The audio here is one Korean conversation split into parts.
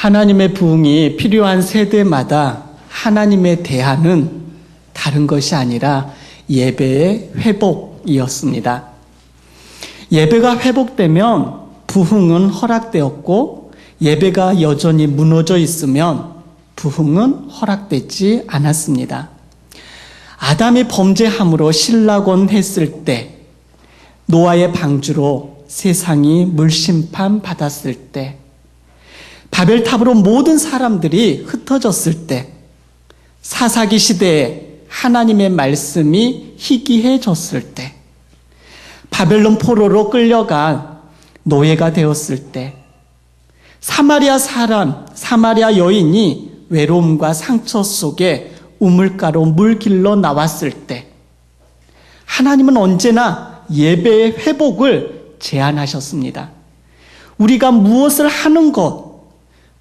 하나님의 부흥이 필요한 세대마다 하나님의 대안은 다른 것이 아니라 예배의 회복이었습니다. 예배가 회복되면 부흥은 허락되었고, 예배가 여전히 무너져 있으면 부흥은 허락되지 않았습니다. 아담이 범죄함으로 신락원 했을 때, 노아의 방주로 세상이 물심판 받았을 때, 바벨탑으로 모든 사람들이 흩어졌을 때, 사사기 시대에 하나님의 말씀이 희귀해졌을 때, 바벨론 포로로 끌려간 노예가 되었을 때, 사마리아 여인이 외로움과 상처 속에 우물가로 물 길러 나왔을 때, 하나님은 언제나 예배의 회복을 제안하셨습니다. 우리가 무엇을 하는 것,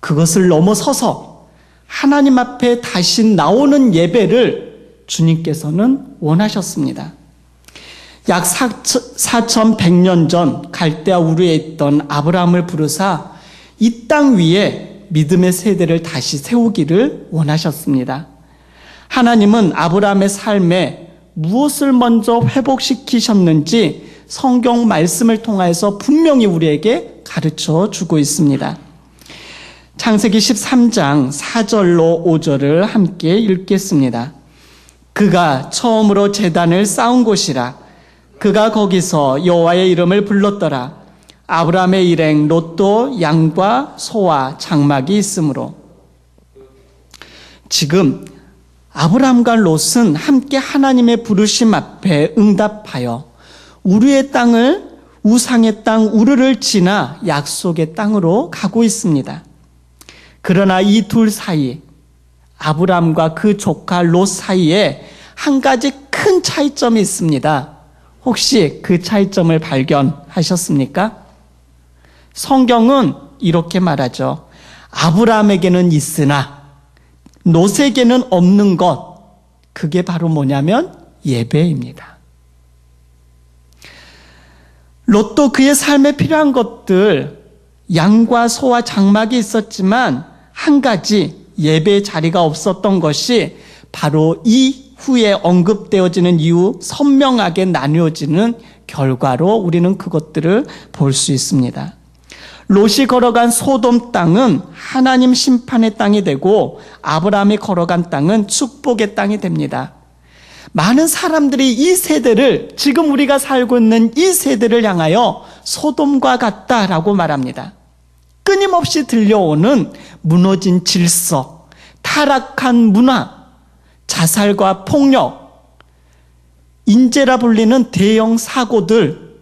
그것을 넘어서서 하나님 앞에 다시 나오는 예배를 주님께서는 원하셨습니다. 약 4100년 전 갈대아 우르에 있던 아브라함을 부르사 이 땅 위에 믿음의 세대를 다시 세우기를 원하셨습니다. 하나님은 아브라함의 삶에 무엇을 먼저 회복시키셨는지 성경 말씀을 통해서 분명히 우리에게 가르쳐 주고 있습니다. 창세기 13장 4절로 5절을 함께 읽겠습니다. 그가 처음으로 제단을 쌓은 곳이라. 그가 거기서 여호와의 이름을 불렀더라. 아브라함의 일행 롯도 양과 소와 장막이 있으므로. 지금 아브라함과 롯은 함께 하나님의 부르심 앞에 응답하여 우르의 땅을, 우상의 땅 우르를 지나 약속의 땅으로 가고 있습니다. 그러나 이 둘 사이, 아브라함과 그 조카 롯 사이에 한 가지 큰 차이점이 있습니다. 혹시 그 차이점을 발견하셨습니까? 성경은 이렇게 말하죠. 아브라함에게는 있으나 롯에게는 없는 것, 그게 바로 뭐냐면 예배입니다. 롯도 그의 삶에 필요한 것들, 양과 소와 장막이 있었지만 한 가지 예배의 자리가 없었던 것이 바로 이후에 언급되어지는 이후 선명하게 나뉘어지는 결과로 우리는 그것들을 볼 수 있습니다. 롯이 걸어간 소돔 땅은 하나님 심판의 땅이 되고 아브라함이 걸어간 땅은 축복의 땅이 됩니다. 많은 사람들이 이 세대를, 지금 우리가 살고 있는 이 세대를 향하여 소돔과 같다라고 말합니다. 끊임없이 들려오는 무너진 질서, 타락한 문화, 자살과 폭력, 인재라 불리는 대형 사고들,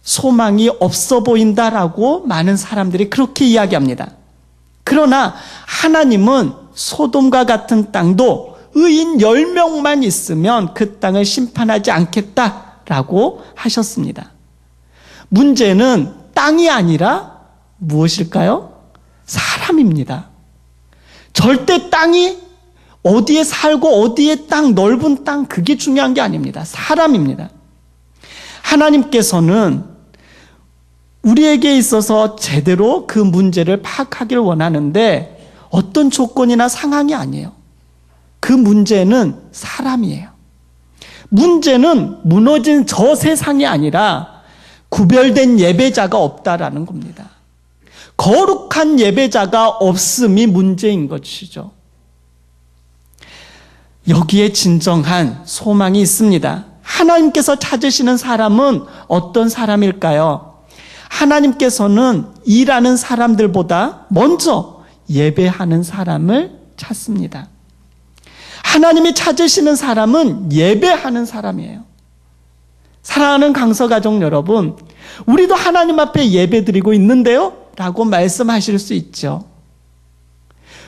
소망이 없어 보인다라고 많은 사람들이 그렇게 이야기합니다. 그러나 하나님은 소돔과 같은 땅도 의인 10명만 있으면 그 땅을 심판하지 않겠다라고 하셨습니다. 문제는 땅이 아니라 무엇일까요? 사람입니다. 절대 땅이 어디에 살고 어디에 땅, 넓은 땅, 그게 중요한 게 아닙니다. 사람입니다. 하나님께서는 우리에게 있어서 제대로 그 문제를 파악하기를 원하는데 어떤 조건이나 상황이 아니에요. 그 문제는 사람이에요. 문제는 무너진 저 세상이 아니라 구별된 예배자가 없다라는 겁니다. 거룩한 예배자가 없음이 문제인 것이죠. 여기에 진정한 소망이 있습니다. 하나님께서 찾으시는 사람은 어떤 사람일까요? 하나님께서는 일하는 사람들보다 먼저 예배하는 사람을 찾습니다. 하나님이 찾으시는 사람은 예배하는 사람이에요. 사랑하는 강서가족 여러분, 우리도 하나님 앞에 예배드리고 있는데요? 라고 말씀하실 수 있죠.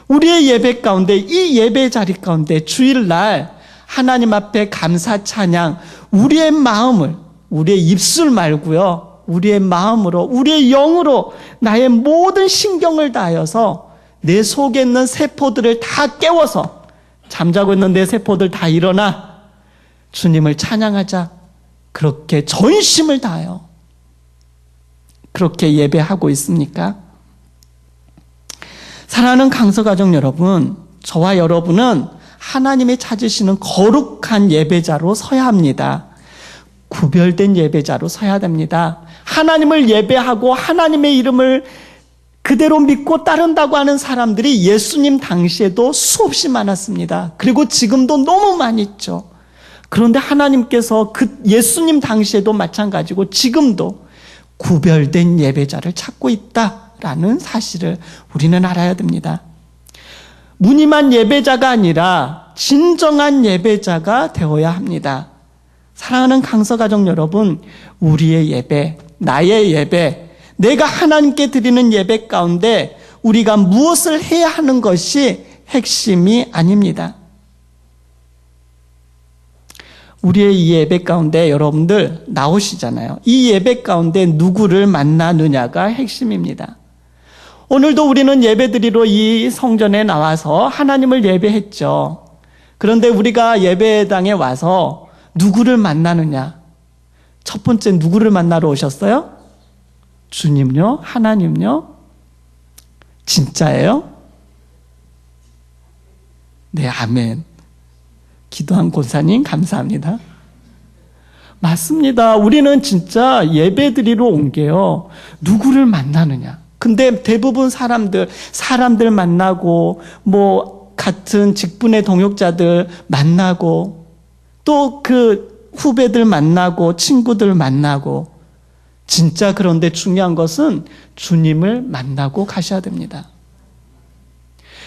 우리의 예배 가운데, 이 예배 자리 가운데 주일날 하나님 앞에 감사 찬양, 우리의 마음을, 우리의 입술 말고요, 우리의 마음으로, 우리의 영으로 나의 모든 신경을 다하여서 내 속에 있는 세포들을 다 깨워서, 잠자고 있는 내 세포들 다 일어나 주님을 찬양하자, 그렇게 전심을 다하여 그렇게 예배하고 있습니까? 사랑하는 강서가족 여러분, 저와 여러분은 하나님이 찾으시는 거룩한 예배자로 서야 합니다. 구별된 예배자로 서야 됩니다. 하나님을 예배하고 하나님의 이름을 그대로 믿고 따른다고 하는 사람들이 예수님 당시에도 수없이 많았습니다. 그리고 지금도 너무 많이 있죠. 그런데 하나님께서 그 예수님 당시에도 마찬가지고 지금도 구별된 예배자를 찾고 있다라는 사실을 우리는 알아야 됩니다. 무늬만 예배자가 아니라 진정한 예배자가 되어야 합니다. 사랑하는 강서가족 여러분, 우리의 예배, 나의 예배, 내가 하나님께 드리는 예배 가운데 우리가 무엇을 해야 하는 것이 핵심이 아닙니다. 우리의 이 예배 가운데 여러분들 나오시잖아요. 이 예배 가운데 누구를 만나느냐가 핵심입니다. 오늘도 우리는 예배드리러 이 성전에 나와서 하나님을 예배했죠. 그런데 우리가 예배당에 와서 누구를 만나느냐? 첫 번째 누구를 만나러 오셨어요? 주님요? 하나님요? 진짜예요? 네, 아멘. 기도한 권사님 감사합니다. 맞습니다. 우리는 진짜 예배드리러 온 게요. 누구를 만나느냐? 근데 대부분 사람들 만나고 같은 직분의 동역자들 만나고 또 그 후배들 만나고 친구들 만나고 진짜 그런데 중요한 것은 주님을 만나고 가셔야 됩니다.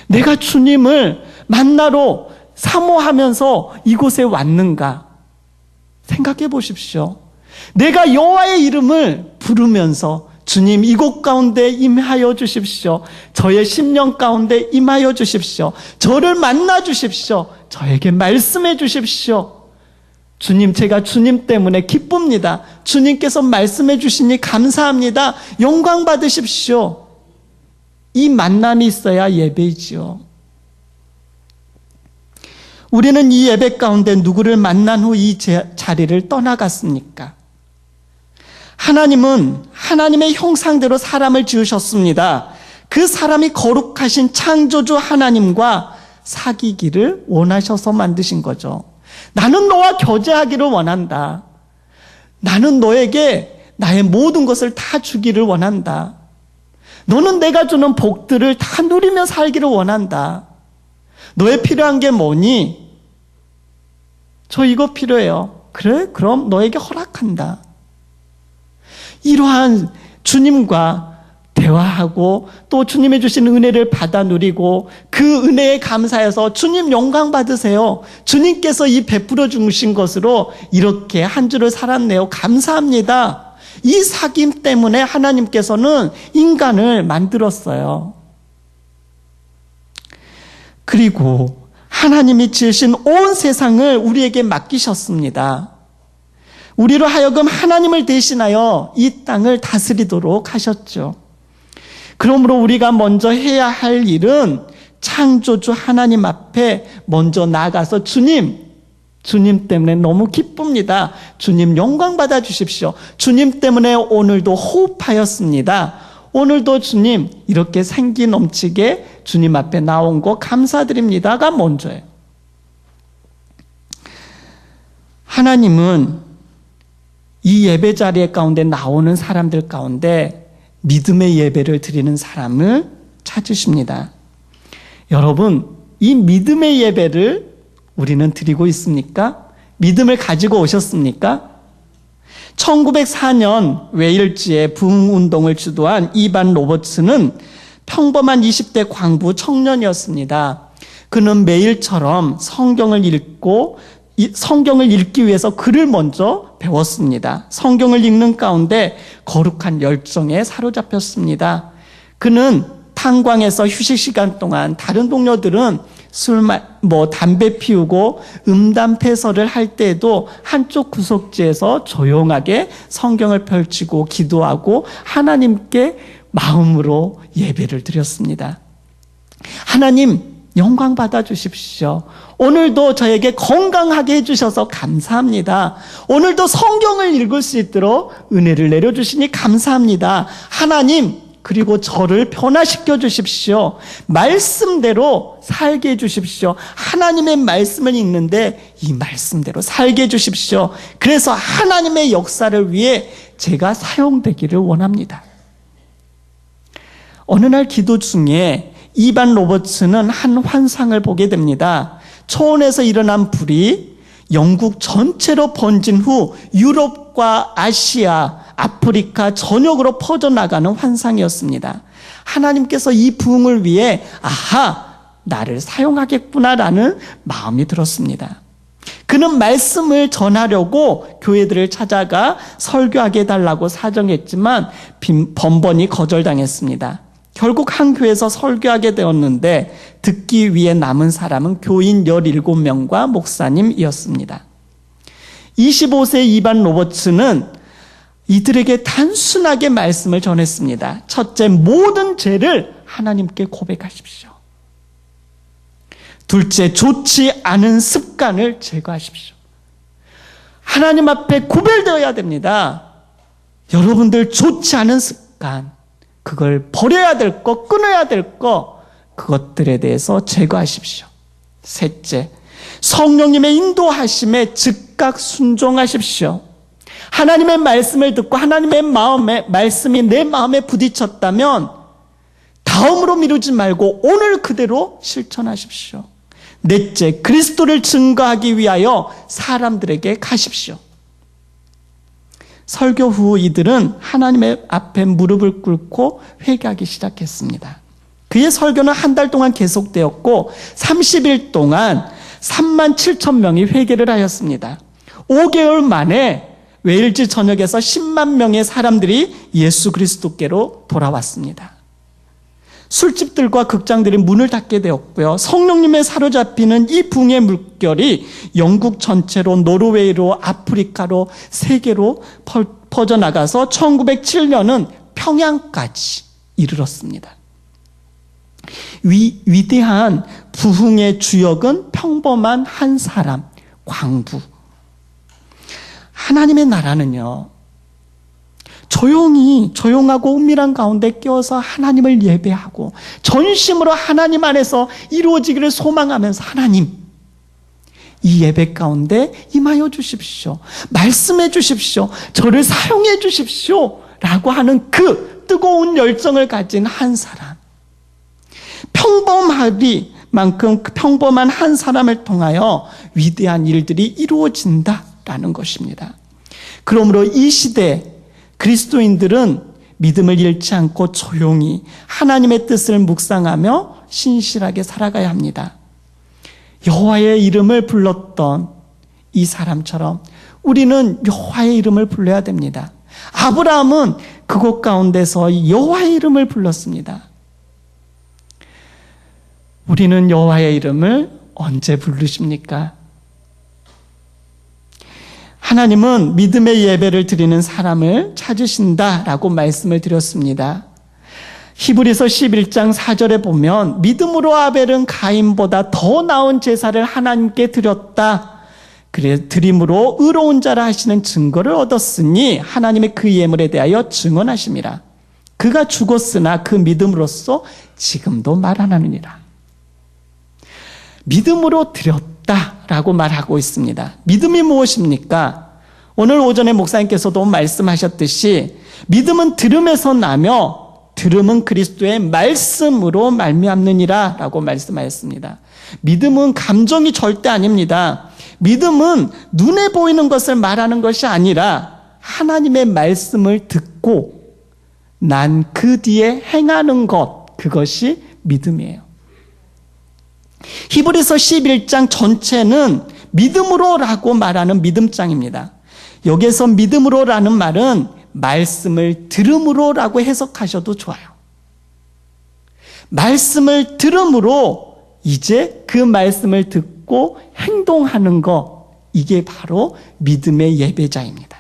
내가 주님을 만나러 사모하면서 이곳에 왔는가 생각해 보십시오. 내가 여호와의 이름을 부르면서 주님 이곳 가운데 임하여 주십시오. 저의 심령 가운데 임하여 주십시오. 저를 만나 주십시오. 저에게 말씀해 주십시오. 주님, 제가 주님 때문에 기쁩니다. 주님께서 말씀해 주시니 감사합니다. 영광 받으십시오. 이 만남이 있어야 예배이지요. 우리는 이 예배 가운데 누구를 만난 후 이 자리를 떠나갔습니까? 하나님은 하나님의 형상대로 사람을 지으셨습니다. 그 사람이 거룩하신 창조주 하나님과 사귀기를 원하셔서 만드신 거죠. 나는 너와 교제하기를 원한다. 나는 너에게 나의 모든 것을 다 주기를 원한다. 너는 내가 주는 복들을 다 누리며 살기를 원한다. 너의 필요한 게 뭐니? 저 이거 필요해요. 그래? 그럼 너에게 허락한다. 이러한 주님과 대화하고 또 주님이 주신 은혜를 받아 누리고 그 은혜에 감사해서 주님 영광 받으세요. 주님께서 이 베풀어 주신 것으로 이렇게 한 주를 살았네요. 감사합니다. 이 사귐 때문에 하나님께서는 인간을 만들었어요. 그리고 하나님이 지으신 온 세상을 우리에게 맡기셨습니다. 우리로 하여금 하나님을 대신하여 이 땅을 다스리도록 하셨죠. 그러므로 우리가 먼저 해야 할 일은 창조주 하나님 앞에 먼저 나가서 주님 때문에 너무 기쁩니다. 주님 영광 받아 주십시오. 주님 때문에 오늘도 호흡하였습니다. 오늘도 주님 이렇게 생기 넘치게 주님 앞에 나온 거 감사드립니다가 먼저예요. 하나님은 이 예배 자리에 가운데 나오는 사람들 가운데 믿음의 예배를 드리는 사람을 찾으십니다. 여러분, 이 믿음의 예배를 우리는 드리고 있습니까? 믿음을 가지고 오셨습니까? 1904년 웨일즈의 부흥운동을 주도한 이반 로버츠는 평범한 20대 광부 청년이었습니다. 그는 매일처럼 성경을 읽기 위해서 글을 먼저 배웠습니다. 성경을 읽는 가운데 거룩한 열정에 사로잡혔습니다. 그는 탄광에서 휴식 시간 동안 다른 동료들은 담배 피우고 음담패설을 할 때에도 한쪽 구석지에서 조용하게 성경을 펼치고 기도하고 하나님께 마음으로 예배를 드렸습니다. 하나님 영광 받아 주십시오. 오늘도 저에게 건강하게 해주셔서 감사합니다. 오늘도 성경을 읽을 수 있도록 은혜를 내려주시니 감사합니다. 하나님 그리고 저를 변화시켜 주십시오. 말씀대로 살게 해 주십시오. 하나님의 말씀을 읽는데 이 말씀대로 살게 해 주십시오. 그래서 하나님의 역사를 위해 제가 사용되기를 원합니다. 어느 날 기도 중에 이반 로버츠는 한 환상을 보게 됩니다. 초원에서 일어난 불이 영국 전체로 번진 후 유럽과 아시아, 아프리카 전역으로 퍼져나가는 환상이었습니다. 하나님께서 이 부흥을 위해 나를 사용하겠구나라는 마음이 들었습니다. 그는 말씀을 전하려고 교회들을 찾아가 설교하게 해달라고 사정했지만 번번이 거절당했습니다. 결국 한 교회에서 설교하게 되었는데 듣기 위해 남은 사람은 교인 17명과 목사님이었습니다. 25세 이반 로버츠는 이들에게 단순하게 말씀을 전했습니다. 첫째, 모든 죄를 하나님께 고백하십시오. 둘째, 좋지 않은 습관을 제거하십시오. 하나님 앞에 구별되어야 됩니다. 여러분들 좋지 않은 습관, 그걸 버려야 될 것, 끊어야 될 것, 그것들에 대해서 제거하십시오. 셋째, 성령님의 인도하심에 즉각 순종하십시오. 하나님의 말씀을 듣고 하나님의 말씀이 내 마음에 부딪혔다면 다음으로 미루지 말고 오늘 그대로 실천하십시오. 넷째, 그리스도를 증거하기 위하여 사람들에게 가십시오. 설교 후 이들은 하나님의 앞에 무릎을 꿇고 회개하기 시작했습니다. 그의 설교는 한 달 동안 계속되었고 30일 동안 37,000명이 회개를 하였습니다. 5개월 만에 웨일즈 전역에서 10만 명의 사람들이 예수 그리스도께로 돌아왔습니다. 술집들과 극장들이 문을 닫게 되었고요. 성령님에 사로잡히는 이 붕의 물결이 영국 전체로, 노르웨이로, 아프리카로, 세계로 퍼져나가서 1907년은 평양까지 이르렀습니다. 위대한 부흥의 주역은 평범한 한 사람, 광부. 하나님의 나라는요, 조용하고 은밀한 가운데 끼어서 하나님을 예배하고 전심으로 하나님 안에서 이루어지기를 소망하면서 하나님, 이 예배 가운데 임하여 주십시오. 말씀해 주십시오. 저를 사용해 주십시오. 라고 하는 그 뜨거운 열정을 가진 한 사람. 평범하리만큼 평범한 한 사람을 통하여 위대한 일들이 이루어진다라는 것입니다. 그러므로 이 시대 그리스도인들은 믿음을 잃지 않고 조용히 하나님의 뜻을 묵상하며 신실하게 살아가야 합니다. 여호와의 이름을 불렀던 이 사람처럼 우리는 여호와의 이름을 불러야 됩니다. 아브라함은 그곳 가운데서 여호와의 이름을 불렀습니다. 우리는 여호와의 이름을 언제 부르십니까? 하나님은 믿음의 예배를 드리는 사람을 찾으신다라고 말씀을 드렸습니다. 히브리서 11장 4절에 보면 믿음으로 아벨은 가인보다 더 나은 제사를 하나님께 드렸다. 그래 드림으로 의로운 자라 하시는 증거를 얻었으니 하나님의 그 예물에 대하여 증언하심이라. 그가 죽었으나 그 믿음으로써 지금도 말하느니라. 믿음으로 드렸다라고 말하고 있습니다. 믿음이 무엇입니까? 오늘 오전에 목사님께서도 말씀하셨듯이 믿음은 들음에서 나며 들음은 그리스도의 말씀으로 말미암느니라 라고 말씀하였습니다. 믿음은 감정이 절대 아닙니다. 믿음은 눈에 보이는 것을 말하는 것이 아니라 하나님의 말씀을 듣고 난 그 뒤에 행하는 것, 그것이 믿음이에요. 히브리서 11장 전체는 믿음으로라고 말하는 믿음장입니다. 여기에서 믿음으로라는 말은 말씀을 들음으로라고 해석하셔도 좋아요. 말씀을 들음으로 이제 그 말씀을 듣고 행동하는 것, 이게 바로 믿음의 예배자입니다.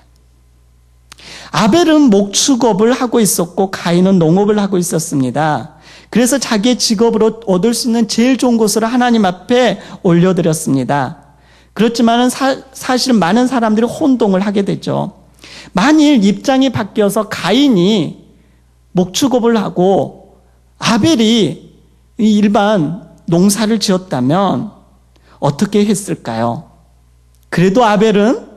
아벨은 목축업을 하고 있었고 가인은 농업을 하고 있었습니다. 그래서 자기의 직업으로 얻을 수 있는 제일 좋은 것을 하나님 앞에 올려드렸습니다. 그렇지만 사실 많은 사람들이 혼동을 하게 되죠. 만일 입장이 바뀌어서 가인이 목축업을 하고 아벨이 일반 농사를 지었다면 어떻게 했을까요? 그래도 아벨은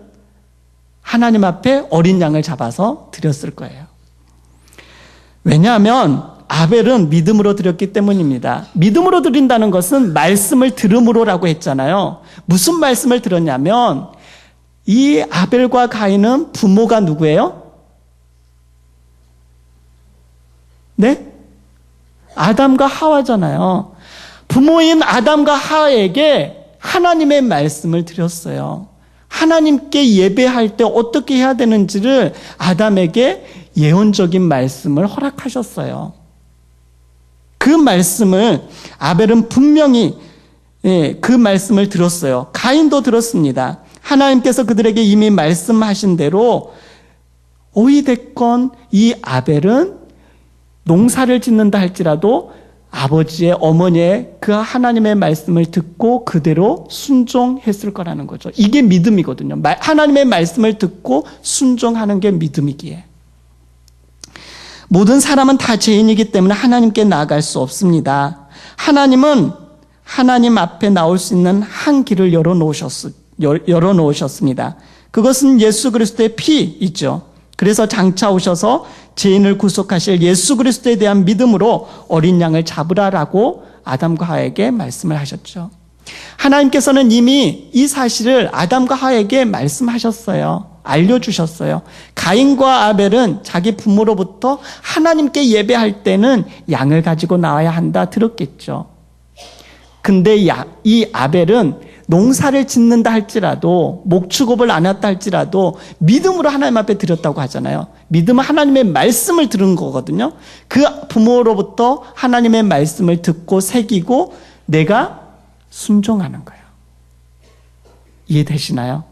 하나님 앞에 어린 양을 잡아서 드렸을 거예요. 왜냐하면 아벨은 믿음으로 드렸기 때문입니다. 믿음으로 드린다는 것은 말씀을 들음으로라고 했잖아요. 무슨 말씀을 들었냐면 이 아벨과 가인은 부모가 누구예요? 네? 아담과 하와잖아요. 부모인 아담과 하와에게 하나님의 말씀을 드렸어요. 하나님께 예배할 때 어떻게 해야 되는지를 아담에게 예언적인 말씀을 허락하셨어요. 그 말씀을 아벨은 분명히 그 말씀을 들었어요. 가인도 들었습니다. 하나님께서 그들에게 이미 말씀하신 대로 어찌됐건 이 아벨은 농사를 짓는다 할지라도 아버지의 어머니의 그 하나님의 말씀을 듣고 그대로 순종했을 거라는 거죠. 이게 믿음이거든요. 하나님의 말씀을 듣고 순종하는 게 믿음이기에. 모든 사람은 다 죄인이기 때문에 하나님께 나아갈 수 없습니다. 하나님은 하나님 앞에 나올 수 있는 한 길을 열어놓으셨습니다. 그것은 예수 그리스도의 피이죠. 그래서 장차 오셔서 죄인을 구속하실 예수 그리스도에 대한 믿음으로 어린 양을 잡으라라고 아담과 하와에게 말씀을 하셨죠. 하나님께서는 이미 이 사실을 아담과 하와에게 말씀하셨어요. 알려주셨어요. 가인과 아벨은 자기 부모로부터 하나님께 예배할 때는 양을 가지고 나와야 한다 들었겠죠. 근데 이 아벨은 농사를 짓는다 할지라도 목축업을 안 했다 할지라도 믿음으로 하나님 앞에 드렸다고 하잖아요. 믿음은 하나님의 말씀을 들은 거거든요. 그 부모로부터 하나님의 말씀을 듣고 새기고 내가 순종하는 거예요. 이해되시나요?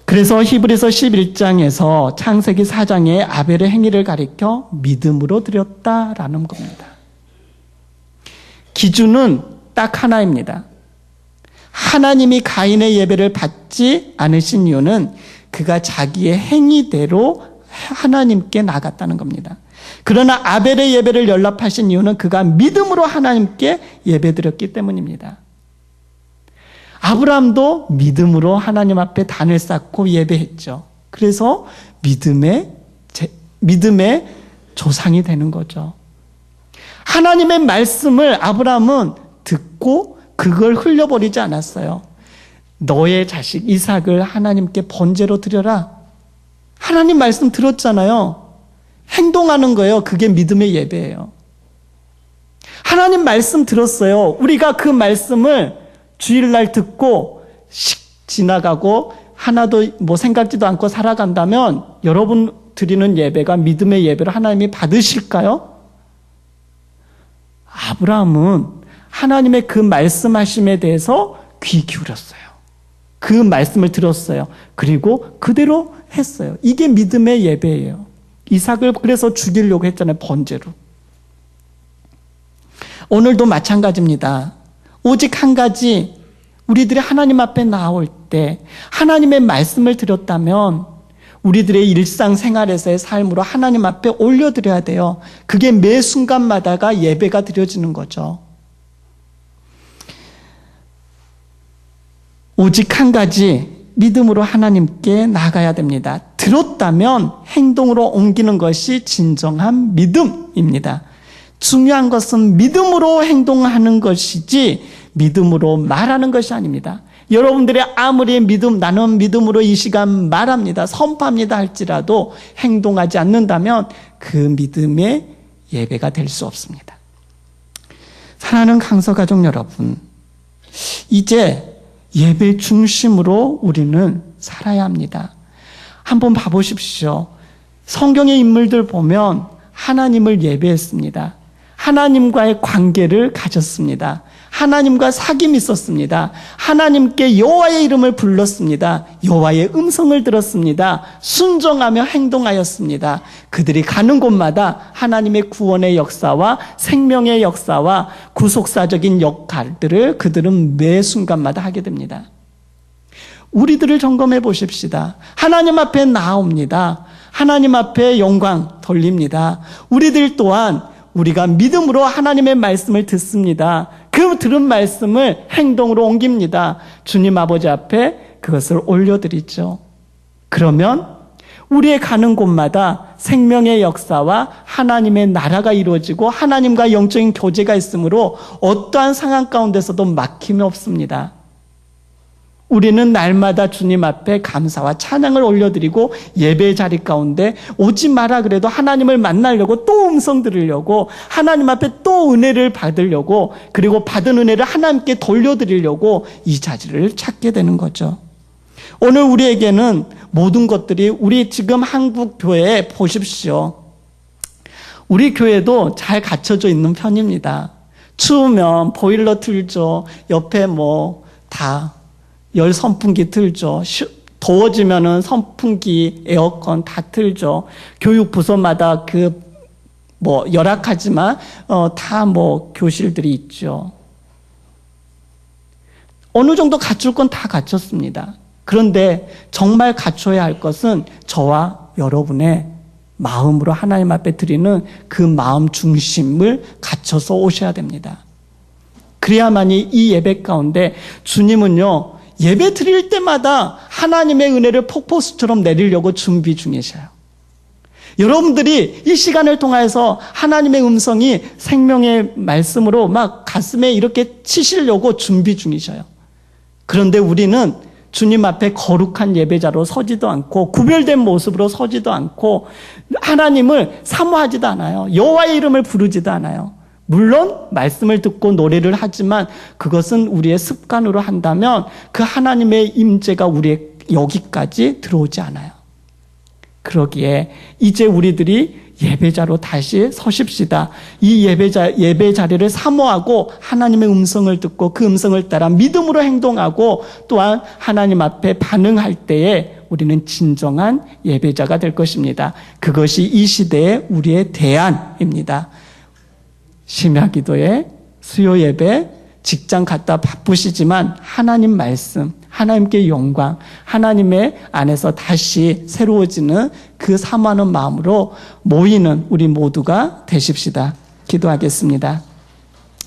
그래서 히브리서 11장에서 창세기 4장에 아벨의 행위를 가리켜 믿음으로 드렸다라는 겁니다. 기준은 딱 하나입니다. 하나님이 가인의 예배를 받지 않으신 이유는 그가 자기의 행위대로 하나님께 나갔다는 겁니다. 그러나 아벨의 예배를 연락하신 이유는 그가 믿음으로 하나님께 예배드렸기 때문입니다. 아브라함도 믿음으로 하나님 앞에 단을 쌓고 예배했죠. 그래서 믿음의 조상이 되는 거죠. 하나님의 말씀을 아브라함은 듣고 그걸 흘려버리지 않았어요. 너의 자식 이삭을 하나님께 번제로 드려라. 하나님 말씀 들었잖아요. 행동하는 거예요. 그게 믿음의 예배예요. 하나님 말씀 들었어요. 우리가 그 말씀을 주일날 듣고 씩 지나가고 하나도 생각지도 않고 살아간다면 여러분 드리는 예배가 믿음의 예배를 하나님이 받으실까요? 아브라함은 하나님의 그 말씀하심에 대해서 귀 기울였어요. 그 말씀을 들었어요. 그리고 그대로 했어요. 이게 믿음의 예배예요. 이삭을 그래서 죽이려고 했잖아요. 번제로. 오늘도 마찬가지입니다. 오직 한 가지, 우리들이 하나님 앞에 나올 때 하나님의 말씀을 드렸다면 우리들의 일상생활에서의 삶으로 하나님 앞에 올려드려야 돼요. 그게 매 순간마다가 예배가 드려지는 거죠. 오직 한 가지, 믿음으로 하나님께 나가야 됩니다. 들었다면 행동으로 옮기는 것이 진정한 믿음입니다. 중요한 것은 믿음으로 행동하는 것이지 믿음으로 말하는 것이 아닙니다. 여러분들이 아무리 나는 믿음으로 이 시간 말합니다, 선포합니다 할지라도 행동하지 않는다면 그 믿음의 예배가 될 수 없습니다. 사랑하는 강서가족 여러분, 이제 예배 중심으로 우리는 살아야 합니다. 한번 봐보십시오. 성경의 인물들 보면 하나님을 예배했습니다. 하나님과의 관계를 가졌습니다. 하나님과 사귐이 있었습니다. 하나님께 여호와의 이름을 불렀습니다. 여호와의 음성을 들었습니다. 순종하며 행동하였습니다. 그들이 가는 곳마다 하나님의 구원의 역사와 생명의 역사와 구속사적인 역할들을 그들은 매 순간마다 하게 됩니다. 우리들을 점검해 보십시다. 하나님 앞에 나옵니다. 하나님 앞에 영광 돌립니다. 우리들 또한 우리가 믿음으로 하나님의 말씀을 듣습니다. 그 들은 말씀을 행동으로 옮깁니다. 주님 아버지 앞에 그것을 올려드리죠. 그러면 우리의 가는 곳마다 생명의 역사와 하나님의 나라가 이루어지고 하나님과 영적인 교제가 있으므로 어떠한 상황 가운데서도 막힘이 없습니다. 우리는 날마다 주님 앞에 감사와 찬양을 올려드리고 예배 자리 가운데 오지 마라 그래도 하나님을 만나려고 또 음성 들으려고 하나님 앞에 또 은혜를 받으려고 그리고 받은 은혜를 하나님께 돌려드리려고 이 자리를 찾게 되는 거죠. 오늘 우리에게는 모든 것들이 우리 지금 한국 교회에 보십시오. 우리 교회도 잘 갖춰져 있는 편입니다. 추우면 보일러 틀죠. 옆에 다 열 선풍기 틀죠. 더워지면은 선풍기, 에어컨 다 틀죠. 교육 부서마다 열악하지만 다 교실들이 있죠. 어느 정도 갖출 건 다 갖췄습니다. 그런데 정말 갖춰야 할 것은 저와 여러분의 마음으로 하나님 앞에 드리는 그 마음 중심을 갖춰서 오셔야 됩니다. 그래야만이 이 예배 가운데 주님은요, 예배 드릴 때마다 하나님의 은혜를 폭포수처럼 내리려고 준비 중이셔요. 여러분들이 이 시간을 통해서 하나님의 음성이 생명의 말씀으로 막 가슴에 이렇게 치시려고 준비 중이셔요. 그런데 우리는 주님 앞에 거룩한 예배자로 서지도 않고 구별된 모습으로 서지도 않고 하나님을 사모하지도 않아요. 여호와의 이름을 부르지도 않아요. 물론 말씀을 듣고 노래를 하지만 그것은 우리의 습관으로 한다면 그 하나님의 임재가 우리의 여기까지 들어오지 않아요. 그러기에 이제 우리들이 예배자로 다시 서십시다. 이 예배 자리를 사모하고 하나님의 음성을 듣고 그 음성을 따라 믿음으로 행동하고 또한 하나님 앞에 반응할 때에 우리는 진정한 예배자가 될 것입니다. 그것이 이 시대의 우리의 대안입니다. 심야 기도에 수요 예배, 직장 갔다 바쁘시지만 하나님 말씀, 하나님께 영광, 하나님의 안에서 다시 새로워지는 그 사모하는 마음으로 모이는 우리 모두가 되십시다. 기도하겠습니다.